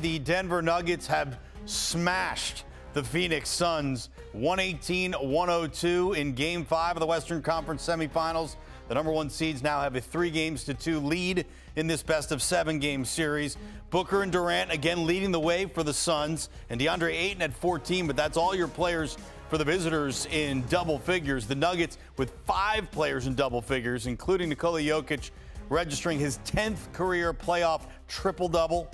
the Denver Nuggets have smashed the Phoenix Suns 118-102 in Game 5 of the Western Conference semifinals. The number one seeds now have a 3-2 lead in this best-of-7 game series. Booker and Durant again leading the way for the Suns, and DeAndre Ayton at 14, but that's all your players for the visitors in double figures. The Nuggets with 5 players in double figures, including Nikola Jokic, registering his 10th career playoff triple-double.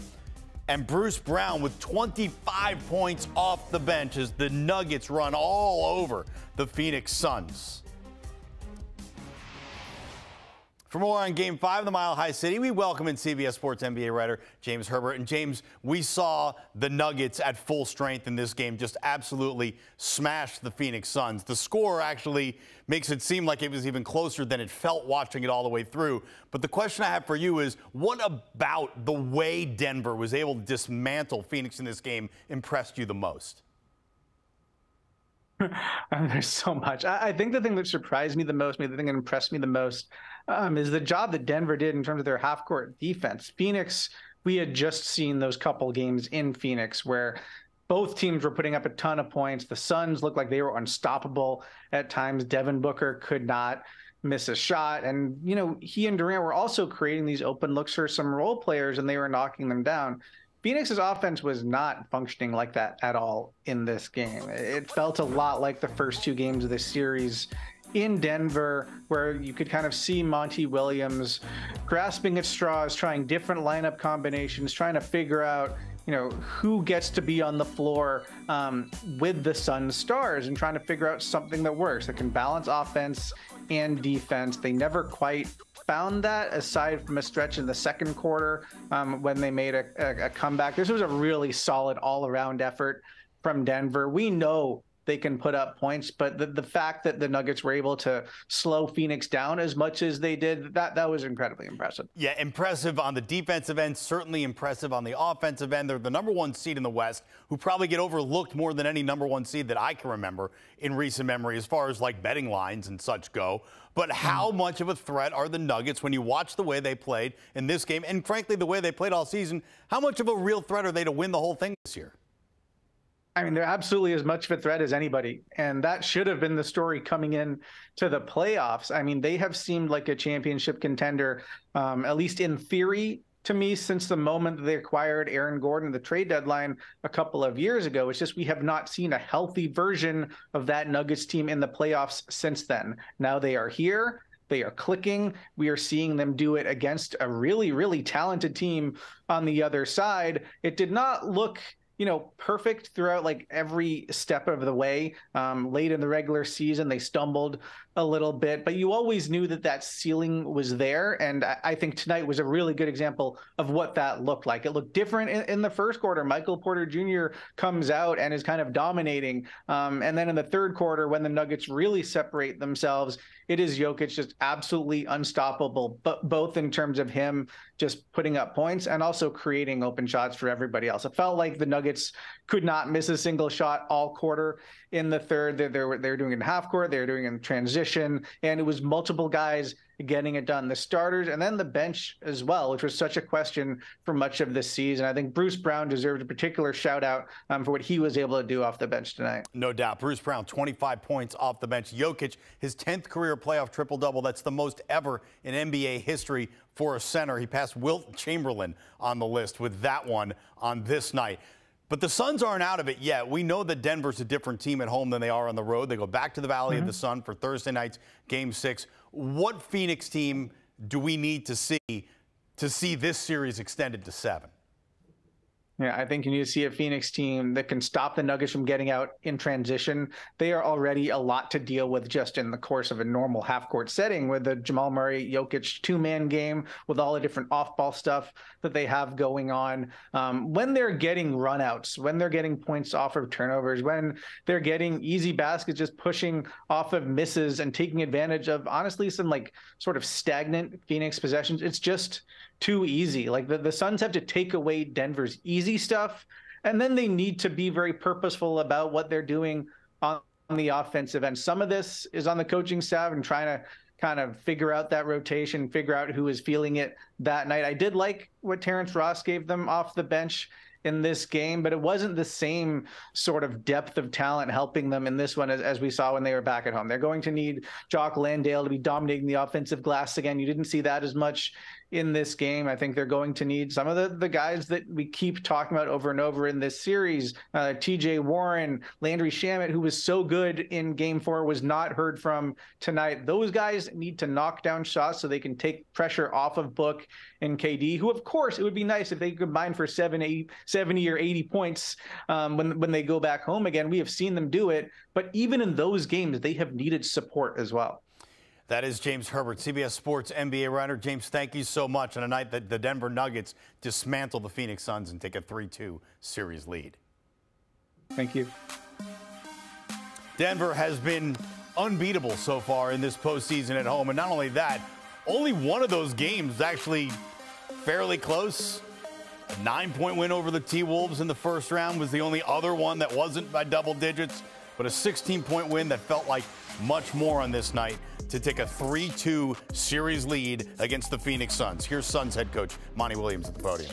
And Bruce Brown with 25 points off the bench as the Nuggets run all over the Phoenix Suns. For more on Game 5 of the Mile High City, we welcome in CBS Sports NBA writer James Herbert. And James, we saw the Nuggets at full strength in this game just absolutely smash the Phoenix Suns. The score actually makes it seem like it was even closer than it felt watching it all the way through. But the question I have for you is, what about the way Denver was able to dismantle Phoenix in this game impressed you the most? There's so much. I think the thing that surprised me the most, maybe the thing that impressed me the most, is the job that Denver did in terms of their half-court defense. Phoenix, we had just seen those couple games in Phoenix where both teams were putting up a ton of points. The Suns looked like they were unstoppable at times. Devin Booker could not miss a shot. And, you know, he and Durant were also creating these open looks for some role players, and they were knocking them down. Phoenix's offense was not functioning like that at all in this game. It felt a lot like the first 2 games of this series in Denver, where you could kind of see Monty Williams grasping at straws, trying different lineup combinations, trying to figure out, you know, who gets to be on the floor with the Suns stars, and trying to figure out something that works, that can balance offense and defense. They never quite found that, aside from a stretch in the second quarter when they made a comeback. This was a really solid all-around effort from Denver. We know they can put up points, but the fact that the Nuggets were able to slow Phoenix down as much as they did, that was incredibly impressive. Yeah, impressive on the defensive end, certainly impressive on the offensive end. They're the number one seed in the West, who probably get overlooked more than any number one seed that I can remember in recent memory as far as like betting lines and such go. But how much of a threat are the Nuggets when you watch the way they played in this game, and frankly the way they played all season? How much of a real threat are they to win the whole thing this year? I mean, they're absolutely as much of a threat as anybody, and that should have been the story coming in to the playoffs. I mean, they have seemed like a championship contender, at least in theory, to me, since the moment that they acquired Aaron Gordon at the trade deadline a couple of years ago. It's just we have not seen a healthy version of that Nuggets team in the playoffs since then. Now they are here. They are clicking. We are seeing them do it against a really, really talented team on the other side. It did not look, you know, perfect throughout like every step of the way. Late in the regular season, they stumbled a little bit, but you always knew that that ceiling was there. And I think tonight was a really good example of what that looked like. It looked different in the first quarter. Michael Porter Jr. comes out and is kind of dominating. And then in the third quarter, when the Nuggets really separate themselves, it is Jokic just absolutely unstoppable, but both in terms of him just putting up points and also creating open shots for everybody else. It felt like the Nuggets could not miss a single shot all quarter in the third. They were doing it in half court, they were doing it in transition, and it was multiple guys getting it done. The starters and then the bench as well, which was such a question for much of this season. I think Bruce Brown deserved a particular shout out for what he was able to do off the bench tonight. No doubt. Bruce Brown, 25 points off the bench. Jokic, his 10th career playoff triple-double. That's the most ever in NBA history for a center. He passed Wilt Chamberlain on the list with that one on this night. But the Suns aren't out of it yet. We know that Denver's a different team at home than they are on the road. They go back to the Valley of the Sun for Thursday night's Game 6. What Phoenix team do we need to see this series extended to 7? Yeah, I think you need to see a Phoenix team that can stop the Nuggets from getting out in transition. They are already a lot to deal with just in the course of a normal half-court setting with the Jamal Murray, Jokic two-man game, with all the different off-ball stuff that they have going on. When they're getting runouts, when they're getting points off of turnovers, when they're getting easy baskets, just pushing off of misses and taking advantage of, honestly, some like sort of stagnant Phoenix possessions, it's just too easy. Like the Suns have to take away Denver's easy stuff, and then they need to be very purposeful about what they're doing on the offensive end. Some of this is on the coaching staff and trying to kind of figure out that rotation, figure out who is feeling it that night. I did like what Terrence Ross gave them off the bench in this game, but it wasn't the same sort of depth of talent helping them in this one as we saw when they were back at home. They're going to need Jock Landale to be dominating the offensive glass again. You didn't see that as much in this game. I think they're going to need some of the guys that we keep talking about over and over in this series. TJ Warren, Landry Shamet, who was so good in game 4, was not heard from tonight. Those guys need to knock down shots so they can take pressure off of Book and KD, who, of course, it would be nice if they could combine for 70 or 80 points when they go back home again. We have seen them do it, but even in those games, they have needed support as well. That is James Herbert, CBS Sports NBA writer. James, thank you so much on a night that the Denver Nuggets dismantle the Phoenix Suns and take a 3-2 series lead. Thank you. Denver has been unbeatable so far in this postseason at home. And not only that, only one of those games is actually fairly close. A 9-point win over the T-Wolves in the first round was the only other one that wasn't by double digits, but a 16-point win that felt like much more on this night to take a 3-2 series lead against the Phoenix Suns. Here's Suns head coach Monty Williams at the podium.